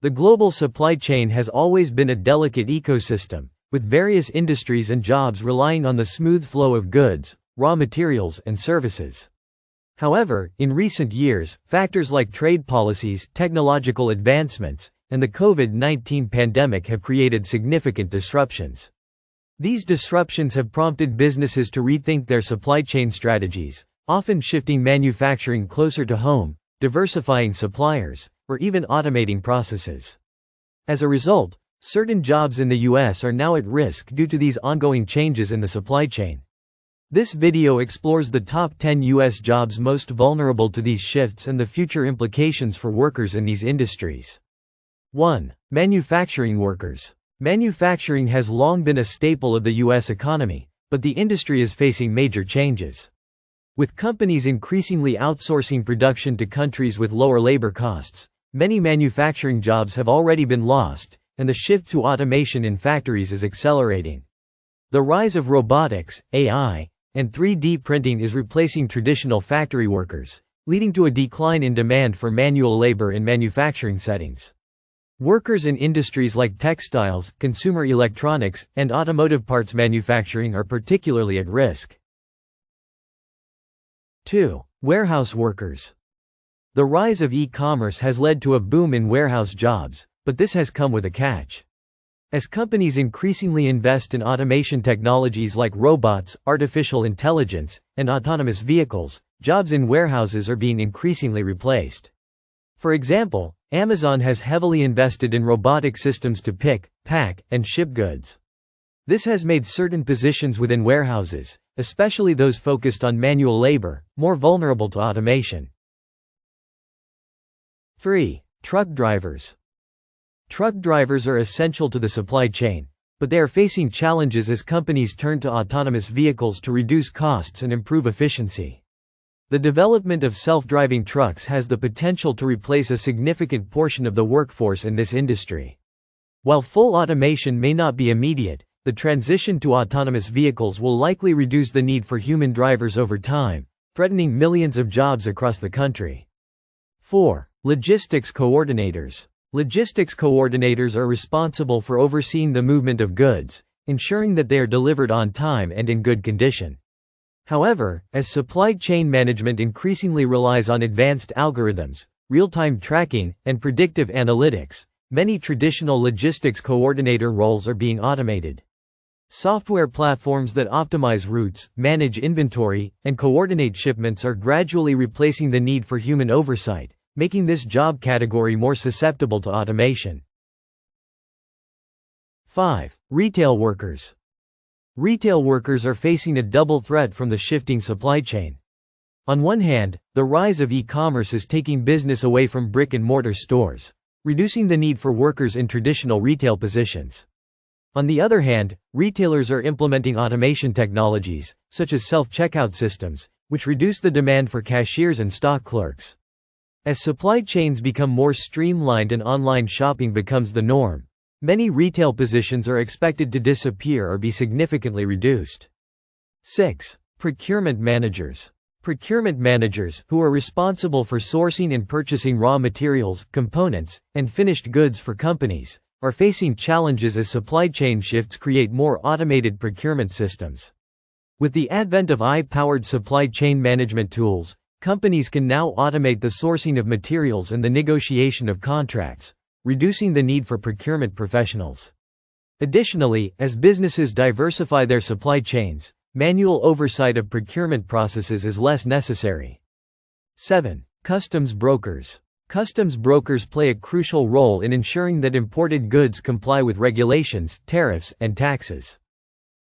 The global supply chain has always been a delicate ecosystem, with various industries and jobs relying on the smooth flow of goods, raw materials, and services. However, in recent years, factors like trade policies, technological advancements, and the COVID-19 pandemic have created significant disruptions. These disruptions have prompted businesses to rethink their supply chain strategies, often shifting manufacturing closer to home, diversifying suppliers, or even automating processes. As a result, certain jobs in the US are now at risk due to these ongoing changes in the supply chain. This video explores the top 10 US jobs most vulnerable to these shifts and the future implications for workers in these industries. 1. Manufacturing workers. Manufacturing has long been a staple of the US economy, but the industry is facing major changes. With companies increasingly outsourcing production to countries with lower labor costs, many manufacturing jobs have already been lost, and the shift to automation in factories is accelerating. The rise of robotics, AI, and 3D printing is replacing traditional factory workers, leading to a decline in demand for manual labor in manufacturing settings. Workers in industries like textiles, consumer electronics, and automotive parts manufacturing are particularly at risk. 2. Warehouse workers. The rise of e-commerce has led to a boom in warehouse jobs, but this has come with a catch. As companies increasingly invest in automation technologies like robots, artificial intelligence, and autonomous vehicles, jobs in warehouses are being increasingly replaced. For example, Amazon has heavily invested in robotic systems to pick, pack, and ship goods. This has made certain positions within warehouses, especially those focused on manual labor, more vulnerable to automation. 3. Truck drivers. Truck drivers are essential to the supply chain, but they are facing challenges as companies turn to autonomous vehicles to reduce costs and improve efficiency. The development of self-driving trucks has the potential to replace a significant portion of the workforce in this industry. While full automation may not be immediate, the transition to autonomous vehicles will likely reduce the need for human drivers over time, threatening millions of jobs across the country. 4. Logistics coordinators. Logistics coordinators are responsible for overseeing the movement of goods, ensuring that they are delivered on time and in good condition. However, as supply chain management increasingly relies on advanced algorithms, real-time tracking, and predictive analytics, many traditional logistics coordinator roles are being automated. Software platforms that optimize routes, manage inventory, and coordinate shipments are gradually replacing the need for human oversight, making this job category more susceptible to automation. 5. Retail workers. Retail workers are facing a double threat from the shifting supply chain. On one hand, the rise of e-commerce is taking business away from brick-and-mortar stores, reducing the need for workers in traditional retail positions. On the other hand, retailers are implementing automation technologies, such as self-checkout systems, which reduce the demand for cashiers and stock clerks. As supply chains become more streamlined and online shopping becomes the norm, many retail positions are expected to disappear or be significantly reduced. 6. Procurement managers. Procurement managers, who are responsible for sourcing and purchasing raw materials, components, and finished goods for companies, are facing challenges as supply chain shifts create more automated procurement systems. With the advent of AI-powered supply chain management tools, companies can now automate the sourcing of materials and the negotiation of contracts, reducing the need for procurement professionals. Additionally, as businesses diversify their supply chains, manual oversight of procurement processes is less necessary. 7. Customs brokers. Customs brokers play a crucial role in ensuring that imported goods comply with regulations, tariffs, and taxes.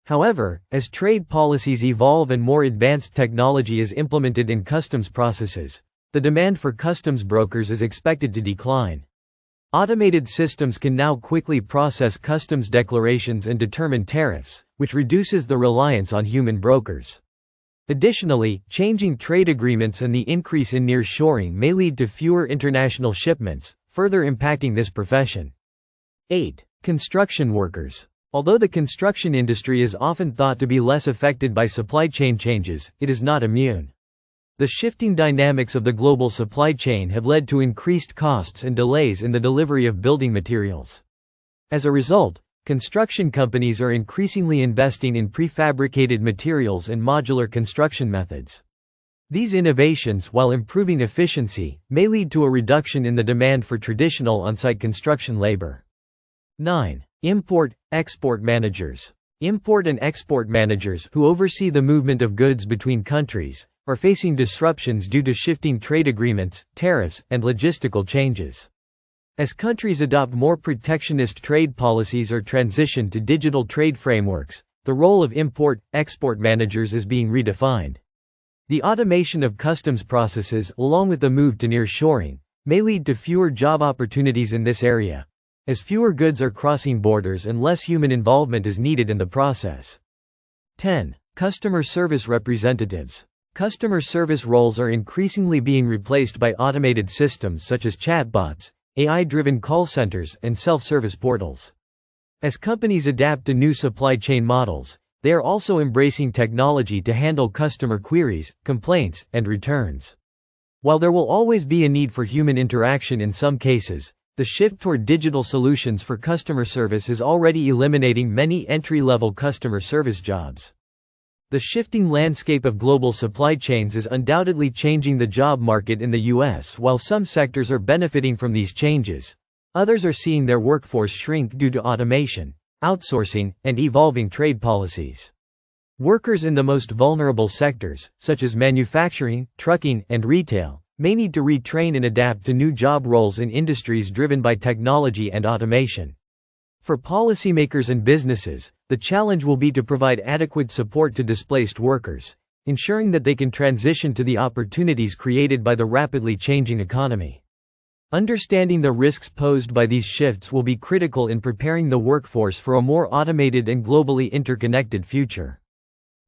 However, as trade policies evolve and more advanced technology is implemented in customs processes, the demand for customs brokers is expected to decline. Automated systems can now quickly process customs declarations and determine tariffs, which reduces the reliance on human brokers. Additionally, changing trade agreements and the increase in nearshoring may lead to fewer international shipments, further impacting this profession. 8. Construction workers. Although the construction industry is often thought to be less affected by supply chain changes, it is not immune. The shifting dynamics of the global supply chain have led to increased costs and delays in the delivery of building materials. As a result, construction companies are increasingly investing in prefabricated materials and modular construction methods. These innovations, while improving efficiency, may lead to a reduction in the demand for traditional on-site construction labor. 9. Import-export managers. Import and export managers, who oversee the movement of goods between countries, are facing disruptions due to shifting trade agreements, tariffs, and logistical changes. As countries adopt more protectionist trade policies or transition to digital trade frameworks, the role of import-export managers is being redefined. The automation of customs processes, along with the move to nearshoring, may lead to fewer job opportunities in this area, as fewer goods are crossing borders and less human involvement is needed in the process. 10. Customer service representatives. Customer service roles are increasingly being replaced by automated systems such as chatbots, AI-driven call centers, and self-service portals. As companies adapt to new supply chain models, they are also embracing technology to handle customer queries, complaints, and returns. While there will always be a need for human interaction in some cases, the shift toward digital solutions for customer service is already eliminating many entry-level customer service jobs. The shifting landscape of global supply chains is undoubtedly changing the job market in the U.S. While some sectors are benefiting from these changes, others are seeing their workforce shrink due to automation, outsourcing, and evolving trade policies. Workers in the most vulnerable sectors, such as manufacturing, trucking, and retail, may need to retrain and adapt to new job roles in industries driven by technology and automation. For policymakers and businesses, the challenge will be to provide adequate support to displaced workers, ensuring that they can transition to the opportunities created by the rapidly changing economy. Understanding the risks posed by these shifts will be critical in preparing the workforce for a more automated and globally interconnected future.